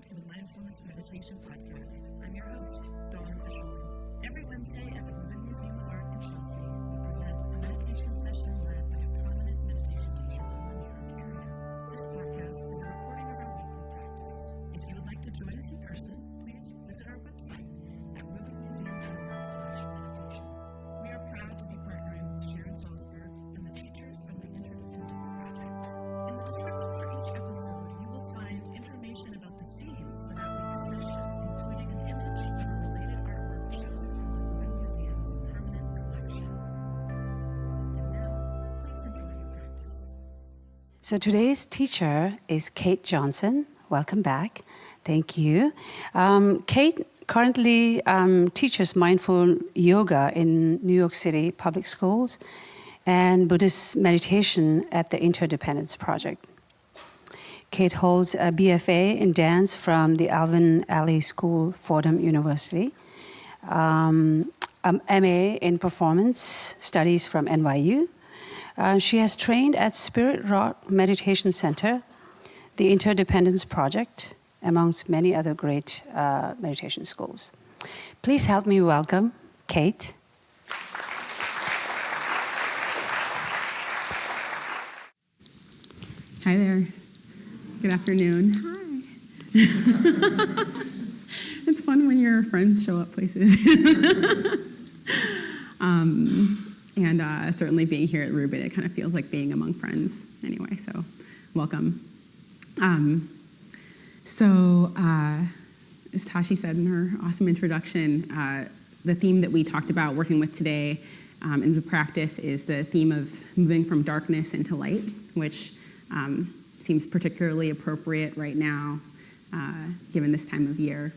welcome to the Mindfulness Meditation Podcast. I'm your host, Dawn Eshelman. Every Wednesday at the Rubin Museum of Art in Chelsea, we present a meditation session led by a prominent meditation teacher from the New York area. This podcast is a recording of our weekly practice. If you would like to join us in person, please visit our website at rubinmuseum.org/meditation. We are proud to be partnering with Sharon Salzberg and the teachers from the Interdependence Project. In the description for each episode, you will find information about the theme for that week's session, including an image of a related artwork chosen from the Rubin Museum's permanent collection. And now, please enjoy your practice. So today's teacher is Kate Johnson. Welcome back. Thank you. Kate currently teaches mindful yoga in New York City public schools and Buddhist meditation at the Interdependence Project. Kate holds a BFA in dance from the Alvin Ailey School, Fordham University, MA in performance studies from NYU. She has trained at Spirit Rock Meditation Center, the Interdependence Project, amongst many other great meditation schools. Please help me welcome Kate. Hi there. Good afternoon. Hi. It's fun when your friends show up places. And certainly being here at Rubin, it kind of feels like being among friends anyway, so welcome. As Tashi said in her awesome introduction, the theme that we talked about working with today in the practice is the theme of moving from darkness into light, which seems particularly appropriate right now, given this time of year.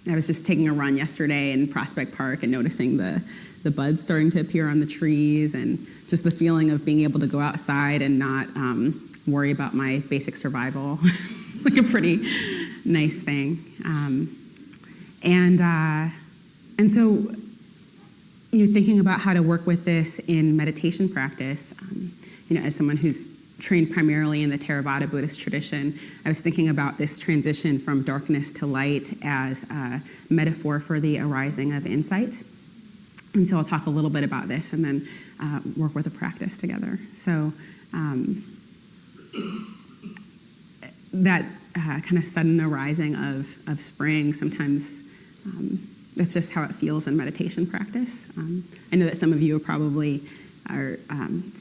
I was just taking a run yesterday in Prospect Park and noticing the buds starting to appear on the trees, and just the feeling of being able to go outside and not worry about my basic survival, like a pretty nice thing. And so, thinking about how to work with this in meditation practice, as someone who's trained primarily in the Theravada Buddhist tradition, I was thinking about this transition from darkness to light as a metaphor for the arising of insight. And so I'll talk a little bit about this and then work with a practice together. So that kind of sudden arising of spring, sometimes that's just how it feels in meditation practice. I know that some of you are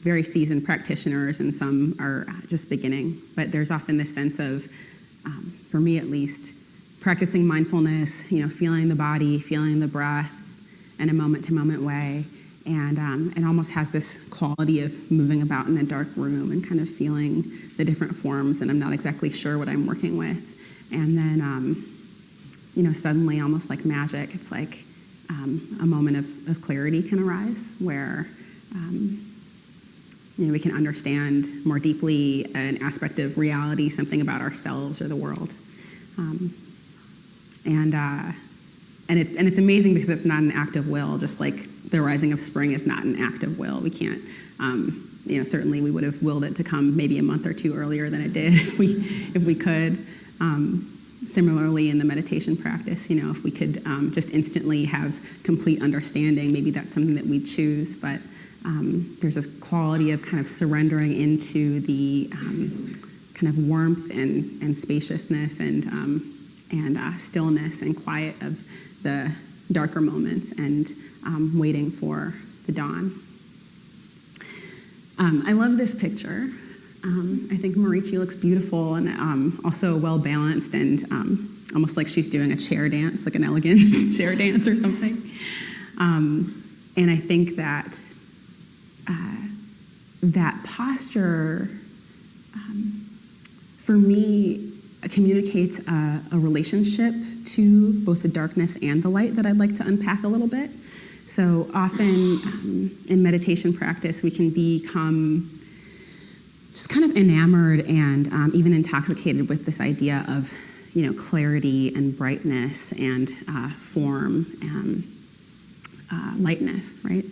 very seasoned practitioners, and some are just beginning. But there's often this sense of, for me at least, practicing mindfulness, feeling the body, feeling the breath in a moment-to-moment way, and it almost has this quality of moving about in a dark room and kind of feeling the different forms, and I'm not exactly sure what I'm working with. And then, suddenly, almost like magic, it's like a moment of clarity can arise where we can understand more deeply an aspect of reality, something about ourselves or the world. And it's amazing because it's not an act of will, just like the rising of spring is not an act of will. We can't, certainly we would have willed it to come maybe a month or two earlier than it did if we could. Similarly, in the meditation practice, if we could just instantly have complete understanding, maybe that's something that we choose, but there's this quality of kind of surrendering into the kind of warmth and spaciousness and stillness and quiet of the darker moments and waiting for the dawn. I love this picture. I think Marichi looks beautiful and also well-balanced and almost like she's doing a chair dance, like an elegant chair dance or something. And I think that that posture, for me, communicates a relationship to both the darkness and the light that I'd like to unpack a little bit. So often in meditation practice, we can become just kind of enamored and even intoxicated with this idea of, clarity and brightness and form and lightness, right?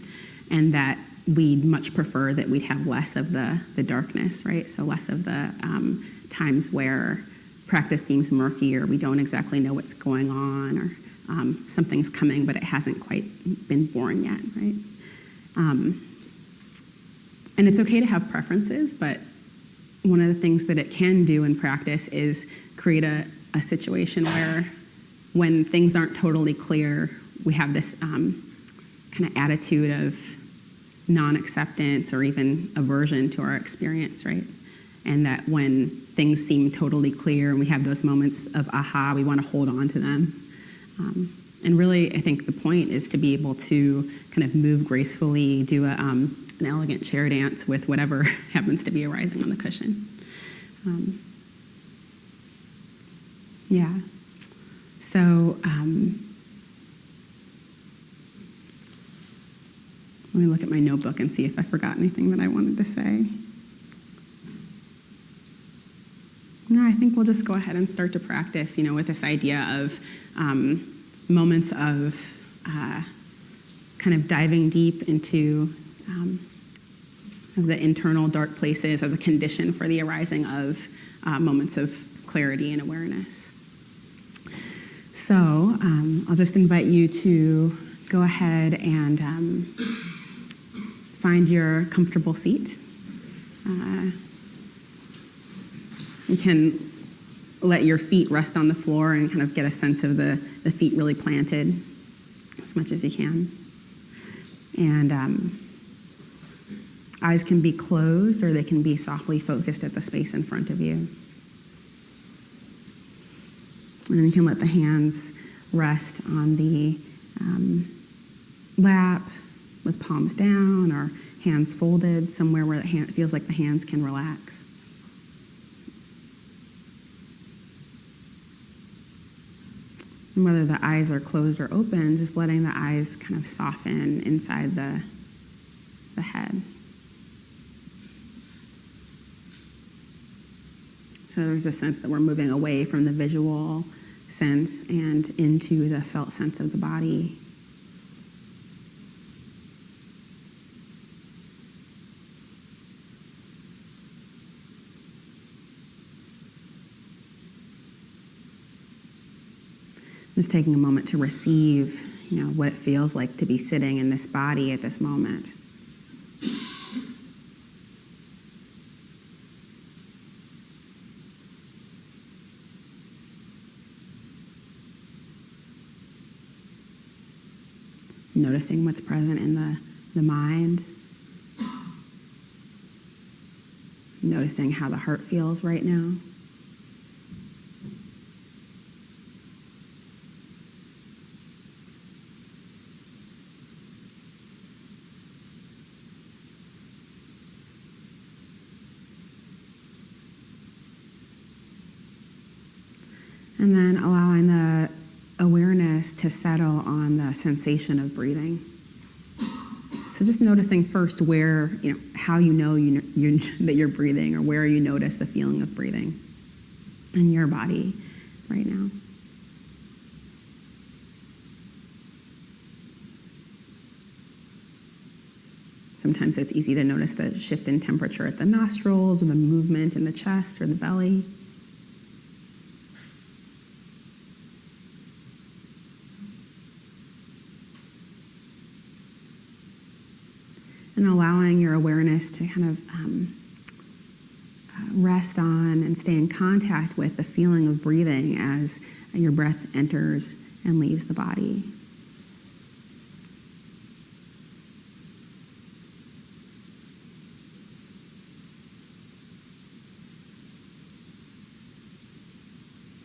And that we'd much prefer that we'd have less of the darkness, right? So less of the times where practice seems murky, or we don't exactly know what's going on, or something's coming but it hasn't quite been born yet, right? And it's okay to have preferences, but one of the things that it can do in practice is create a situation where when things aren't totally clear, we have this kind of attitude of non-acceptance or even aversion to our experience, right? And that when things seem totally clear and we have those moments of aha, we want to hold on to them. And really, I think the point is to be able to kind of move gracefully, do an elegant chair dance with whatever happens to be arising on the cushion. Yeah. So let me look at my notebook and see if I forgot anything that I wanted to say. No, I think we'll just go ahead and start to practice, with this idea of moments of kind of diving deep into the internal dark places as a condition for the arising of moments of clarity and awareness. So I'll just invite you to go ahead and find your comfortable seat. You can let your feet rest on the floor and kind of get a sense of the feet really planted as much as you can. And eyes can be closed or they can be softly focused at the space in front of you. And then you can let the hands rest on the lap with palms down, or hands folded somewhere where it feels like the hands can relax. And whether the eyes are closed or open, just letting the eyes kind of soften inside the head. So there's a sense that we're moving away from the visual sense and into the felt sense of the body. Just taking a moment to receive, what it feels like to be sitting in this body at this moment. Noticing what's present in the mind. Noticing how the heart feels right now. And then allowing the awareness to settle on the sensation of breathing. So just noticing first where, how you know that you're breathing, or where you notice the feeling of breathing in your body right now. Sometimes it's easy to notice the shift in temperature at the nostrils, or the movement in the chest or the belly. And allowing your awareness to kind of rest on and stay in contact with the feeling of breathing as your breath enters and leaves the body.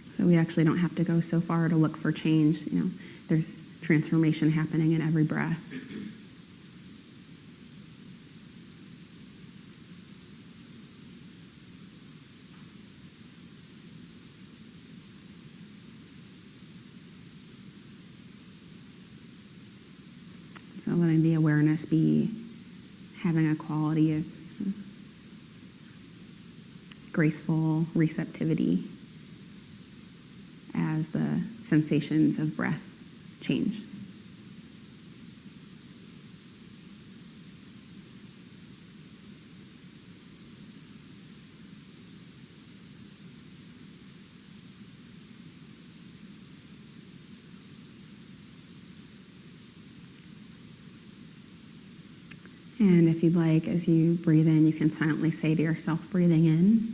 So we actually don't have to go so far to look for change. There's transformation happening in every breath. So letting the awareness be having a quality of graceful receptivity as the sensations of breath change. And if you'd like, as you breathe in, you can silently say to yourself, breathing in.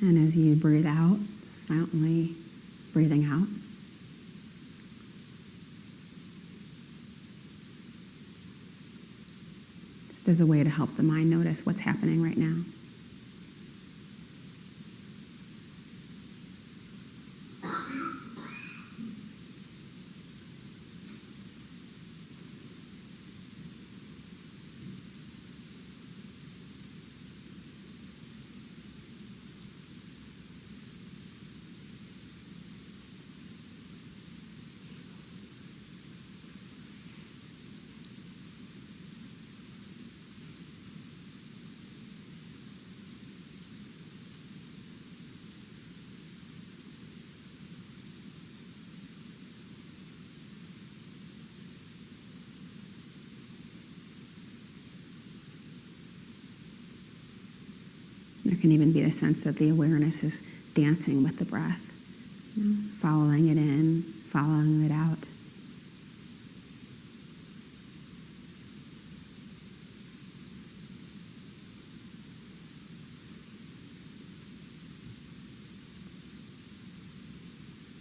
And as you breathe out, silently breathing out. Just as a way to help the mind notice what's happening right now. There can even be a sense that the awareness is dancing with the breath, following it in, following it out.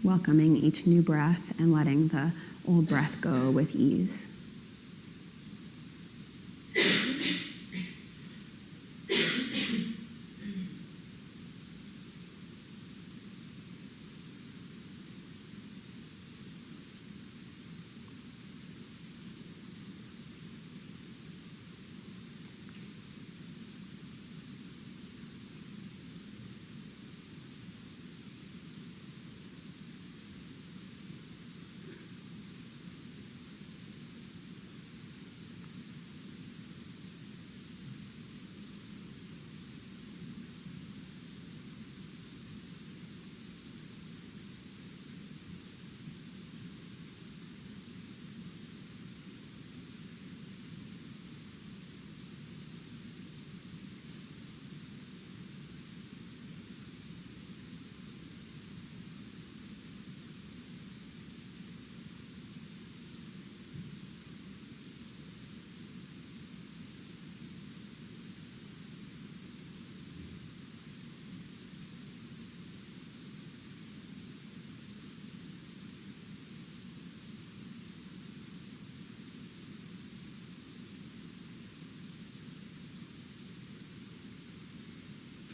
Welcoming each new breath and letting the old breath go with ease.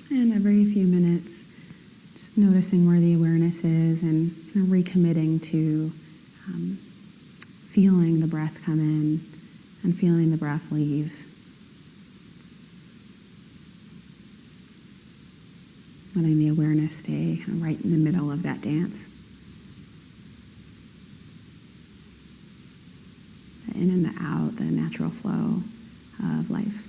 And every few minutes, just noticing where the awareness is and kind of recommitting to feeling the breath come in and feeling the breath leave. Letting the awareness stay kind of right in the middle of that dance. The in and the out, the natural flow of life.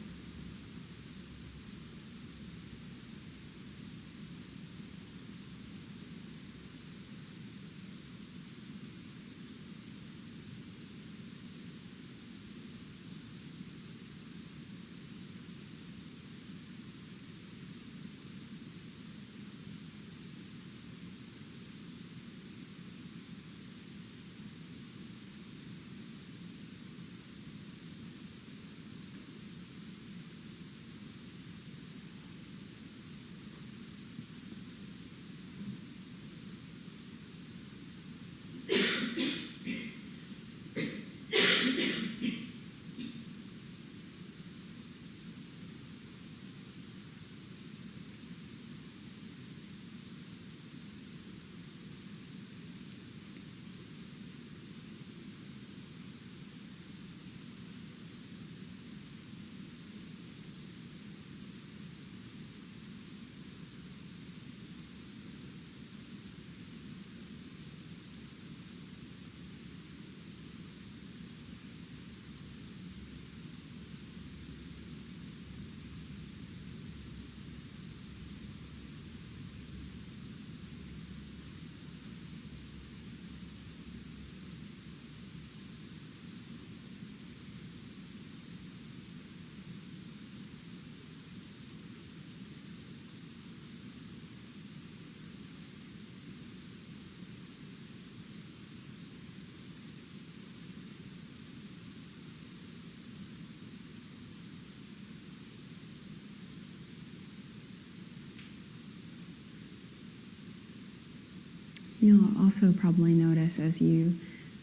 You'll also probably notice as you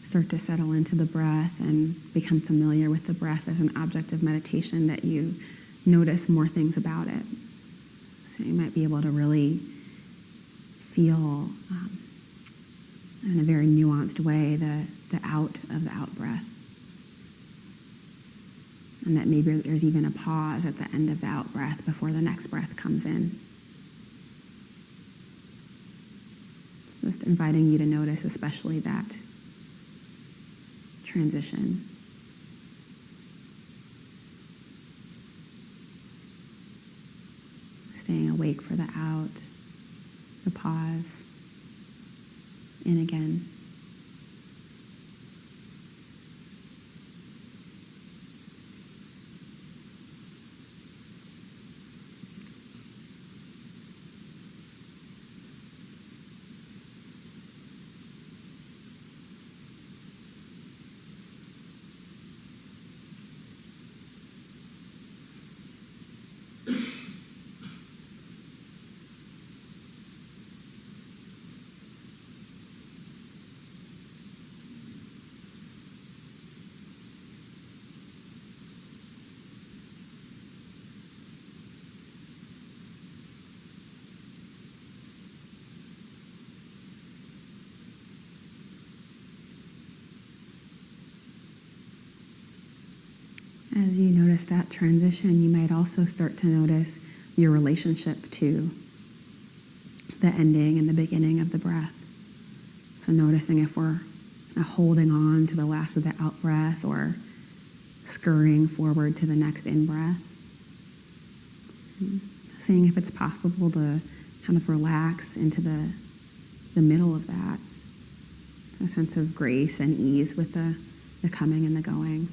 start to settle into the breath and become familiar with the breath as an object of meditation that you notice more things about it. So you might be able to really feel in a very nuanced way the out of the out breath. And that maybe there's even a pause at the end of the out breath before the next breath comes in. It's just inviting you to notice especially that transition. Staying awake for the out, the pause, in again. As you notice that transition, you might also start to notice your relationship to the ending and the beginning of the breath. So noticing if we're holding on to the last of the out breath or scurrying forward to the next in breath. And seeing if it's possible to kind of relax into the middle of that. A sense of grace and ease with the coming and the going.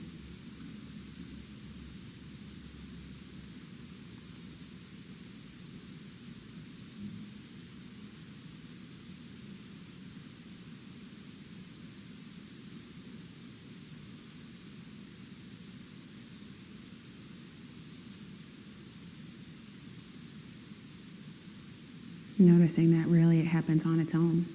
Noticing that really it happens on its own.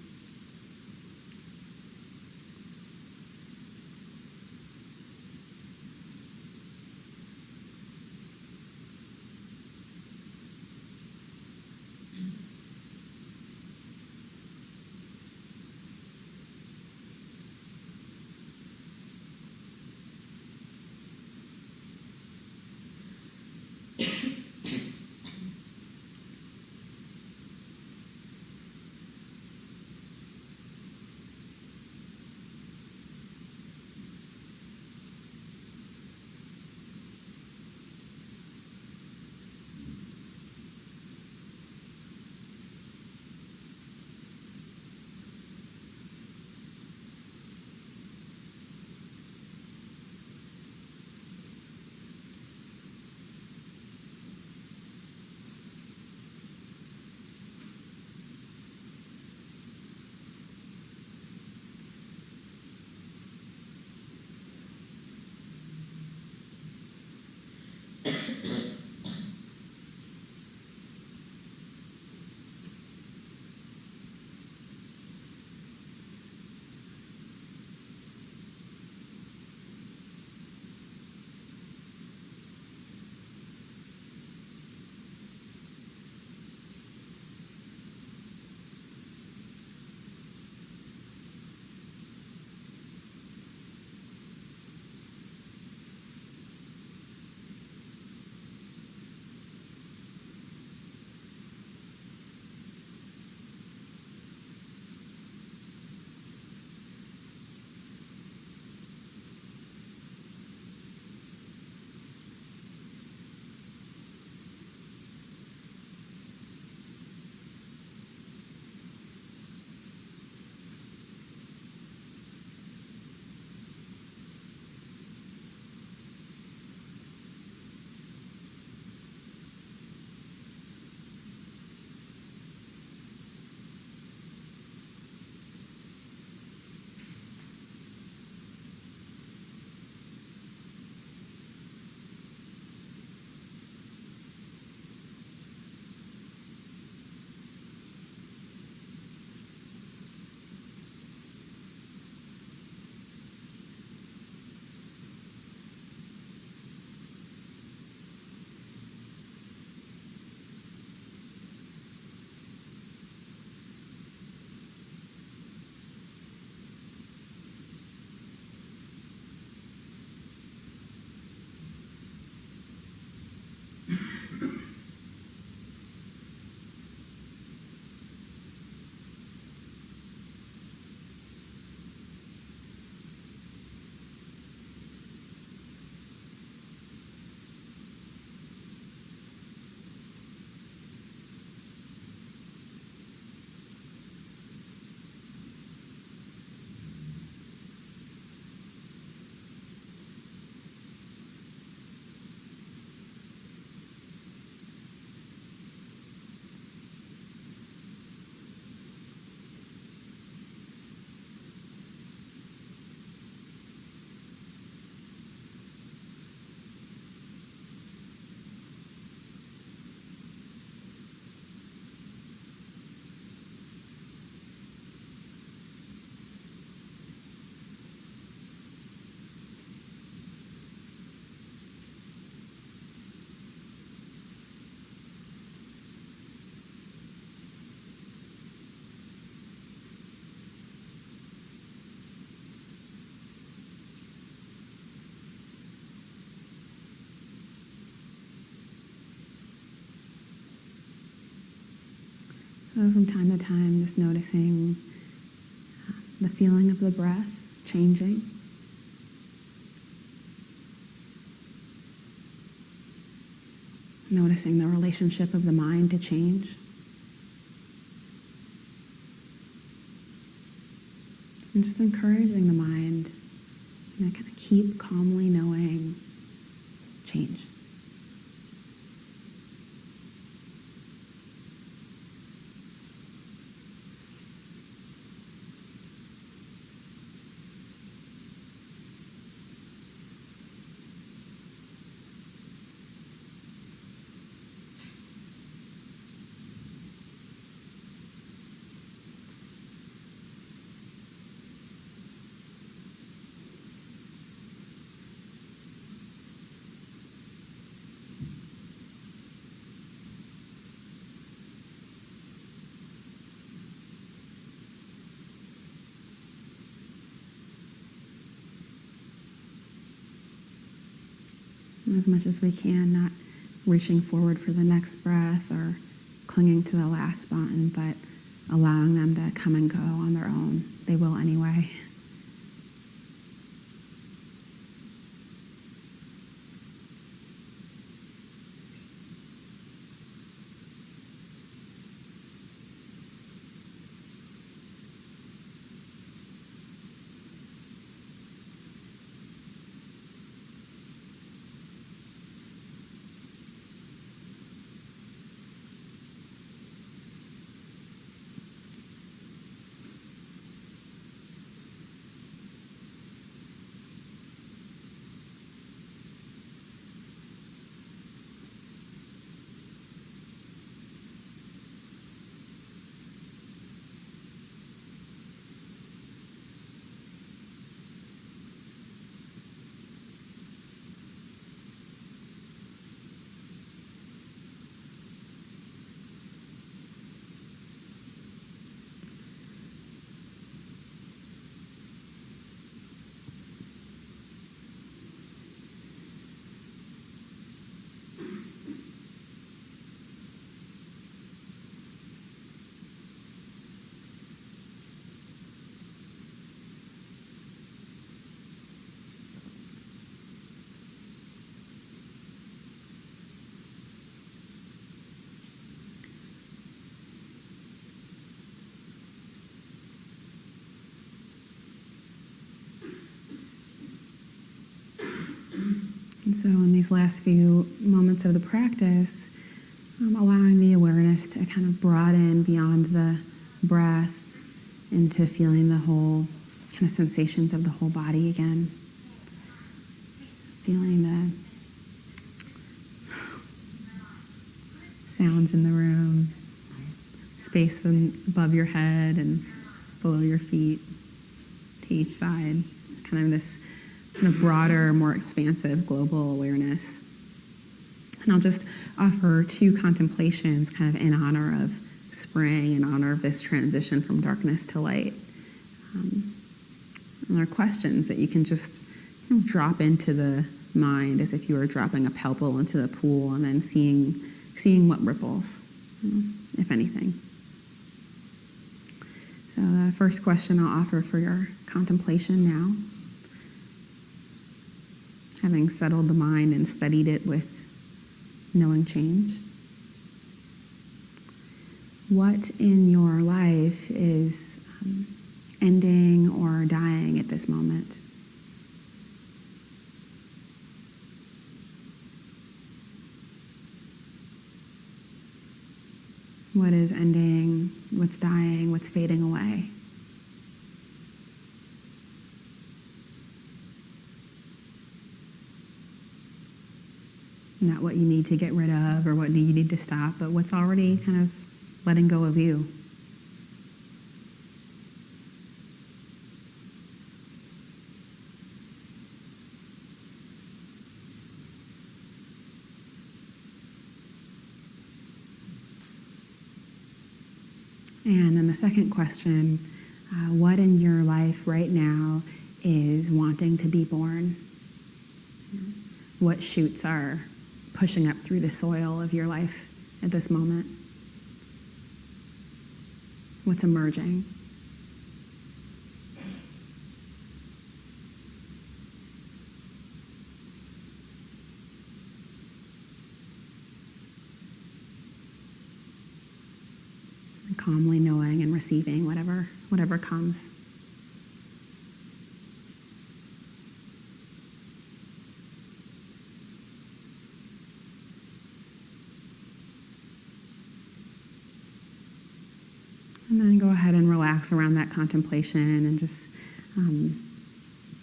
So from time to time, just noticing the feeling of the breath changing. Noticing the relationship of the mind to change. And just encouraging the mind, kind of keep calmly knowing change. As much as we can, not reaching forward for the next breath or clinging to the last button, but allowing them to come and go on their own. They will anyway. And so in these last few moments of the practice, allowing the awareness to kind of broaden beyond the breath into feeling the whole kind of sensations of the whole body again. Feeling the sounds in the room, space above your head and below your feet to each side. Kind of this kind of broader, more expansive global awareness. And I'll just offer two contemplations kind of in honor of spring, in honor of this transition from darkness to light. And they're questions that you can just drop into the mind as if you were dropping a pebble into the pool and then seeing what ripples, if anything. So the first question I'll offer for your contemplation now, having settled the mind and studied it with knowing change. What in your life is ending or dying at this moment? What is ending? What's dying? What's fading away? Not what you need to get rid of or what you need to stop, but what's already kind of letting go of you. And then the second question, what in your life right now is wanting to be born? What shoots are pushing up through the soil of your life at this moment? what's emerging. And calmly knowing and receiving whatever comes. And then go ahead and relax around that contemplation and just,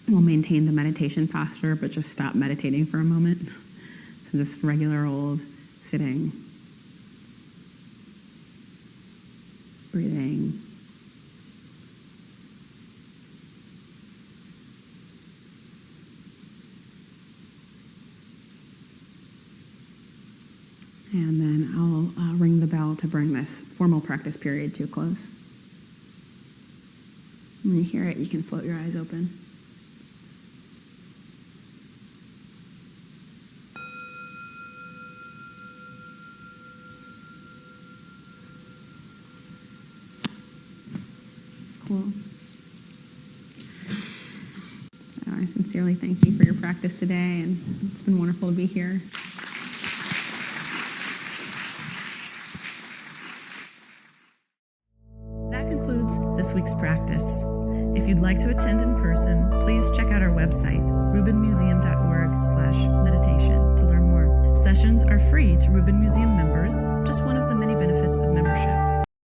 we'll maintain the meditation posture, but just stop meditating for a moment. So just regular old sitting, breathing. And then I'll ring the bell to bring this formal practice period to a close. When you hear it, you can float your eyes open. Cool. I sincerely thank you for your practice today, and it's been wonderful to be here. That concludes this week's practice. If you'd like to attend in person, please check out our website, rubinmuseum.org/meditation, to learn more. Sessions are free to Rubin Museum members, just one of the many benefits of membership.